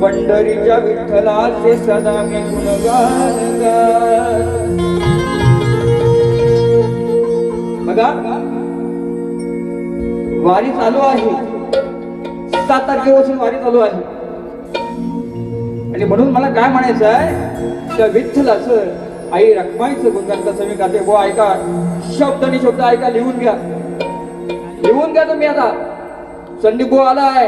पंढरीच्या विठ्ठलाचे सदा मी गुणगान गात. बघा वारी चालू आहे, 7 तारखेपासून वारी चालू आहे. आणि म्हणून मला काय म्हणायचं आहे, त्या विठ्ठलाचं आई रखमाईचं गुणगान कसं मी गाते. बुवा ऐका, शब्दानी शब्द ऐका, लिहून घ्या, लिहून घ्या तुम्ही. आता संदीप बुवा आलाय.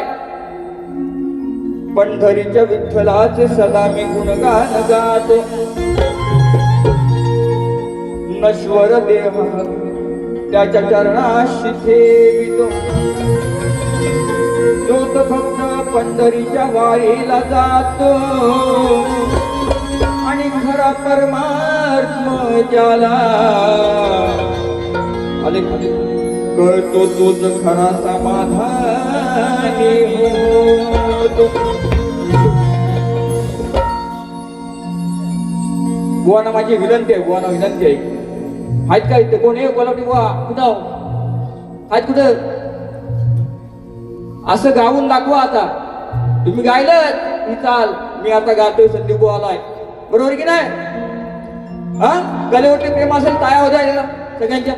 पंढरीच्या विठ्ठलाचे सदा मी गुणगान गातो. नश्वर देह त्याच्या चरणाशी ठेवितो. जो तो फक्त पंढरीच्या वारीला जातो आणि खरा परमात्मा ज्याला आले कळतो तोच खरा समाधानी होतो. बुवाना माझी विनंती आहे, बुवाना विनंती आहे. आहेत का इथे कोण आहे? बोलावटी बुवा कुठं आहेत? कुठं? असं गाऊन दाखवा. आता तुम्ही गायलं, चाल मी आता गातोय, संदीप बुवा आलाय. बरोबर की नाही? हा, गलेवरती प्रेम असेल टाळ्या हो द्या सगळ्यांच्या.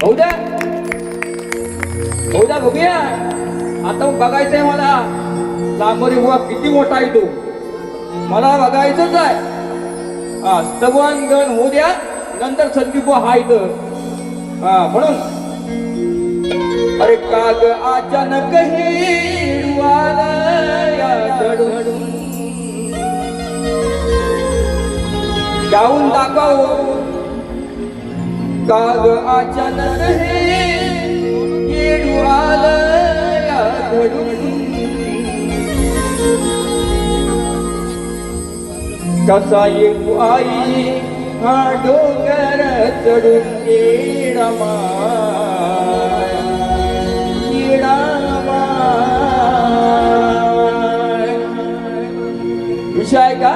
होऊ द्या, होऊ द्या, बघूया. आता बघायचंय मला लांबोरी बुवा किती मोठा आहे तो, मला बघायचंच आहे. हा, स्तवांगण होऊ द्या, नंतर संदीप बुवा हा इथं. हा, म्हणून अरे काग अचानक हिरवाला चढून गाऊन दाखव. काग अचानक हिरवाला चढून कसा येऊ आई हा डोंगर चढून. येडामा विषय आहे का?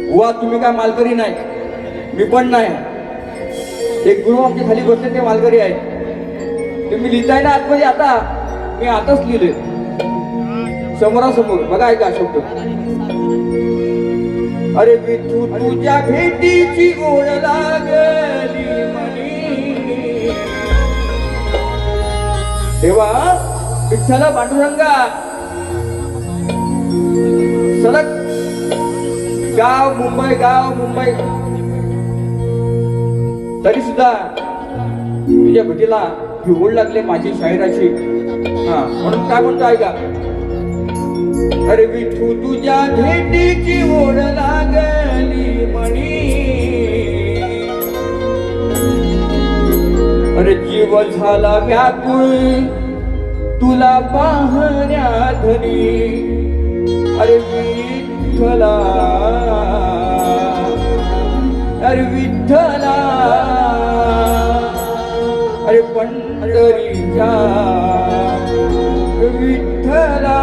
बुवा तुम्ही काय मालकरी नाही, मी पण नाही. एक गुरु आमच्या खाली बसले ते मालकरी आहेत. तुम्ही लिहिताय ना आतमध्ये, आता मी आताच लिहिले समोरासमोर. बघा ऐका शब्द. अरे विठू तुझ्या भेटीची ओढ लागली मनी. तेव्हा विठ्ठला पांडुरंगा सलग गाव मुंबई, गाव मुंबई, तरी सुद्धा तुझ्या भेटीला ही ओढ लागली माझी शाहिराची. हा, म्हणून काय म्हणतो ऐका. अरे विठू तुझ्या भेटीची ओढ लागली मनी. अरे जीव झाला व्याकुळ तुला पाहण्या धनी. अरे विठ्ठला, अरे विठ्ठला, अरे पंढरीच्या विठ्ठला.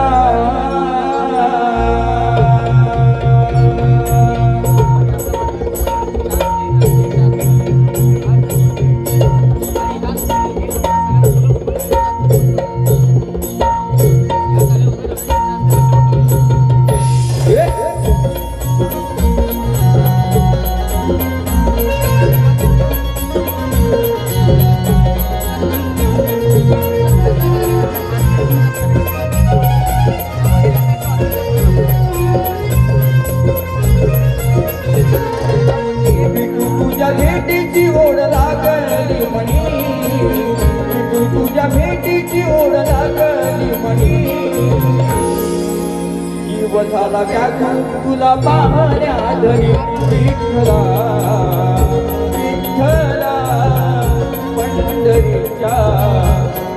भेटीची ओढ लागली म्हणी. तुझ्या भेटीची ओढ लागली म्हणी. जीव झाला व्याकुळ तुला पाहण्या धनी. विठ्ठला, विठ्ठला, पंढरीच्या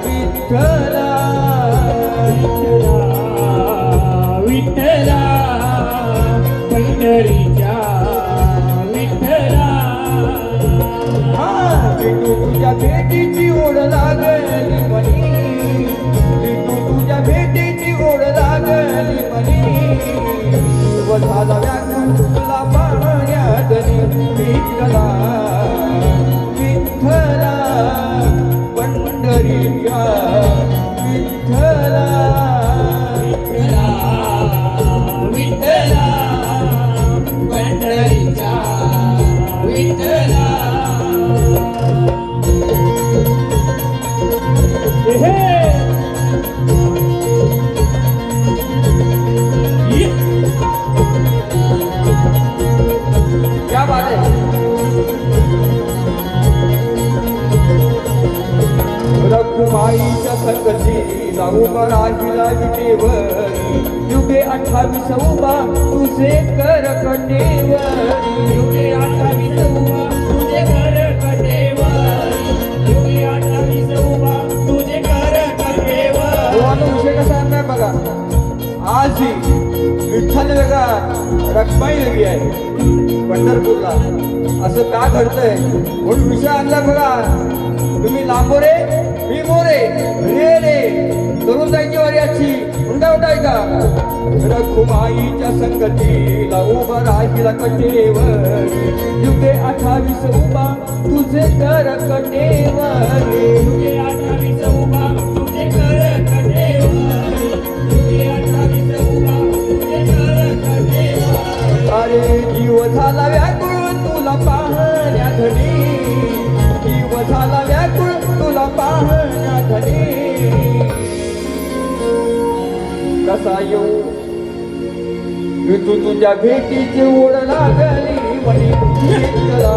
विठ्ठला, विठ्ठला, पंढरीच्या विठ्ठला. तुझ्या भेटीची ओढ लागली म्हणी. तुझ्या भेटीची ओढ लागली म्हणी. झाला व्याकुळ तुला पाहण्या धनी. विठ्ठला, विठ्ठला, पंढरीच्या विठ्ठला. विटेवरी युगे 28 उभा तुझे कर कटेवरी युगे 28 उभा तुझे कर कटेवरी युगे 28 उभा तुझे कर कटेवरी आता विषय कसा आहे नाही बघा आज ही विठ्ठल वेगळा रखमाई वेगळी आहे पंढरपूरला असं का घडतंय म्हणून विषय आणला बघा तुम्ही लांबोरे मी मोरे रे रे करून जायची वाऱ्याची उंडा उठाय का रखुमाईच्या संगतीला उभा राहिला कटेवरी युगे 28 उभा तुझे कर कटेवरी युगे 28 उभा तुझे कर कटेवरी युगे 28 उभा तुझे कर कटेवरी अरे जीव झाला व्याकुळ तुला पाहण्या धनी जीव झाला व्याकुळ तुला पाहण्या धनी कसा येऊ तू तुझ्या भेटीची ओढ लागली म्हणी विठ्ठला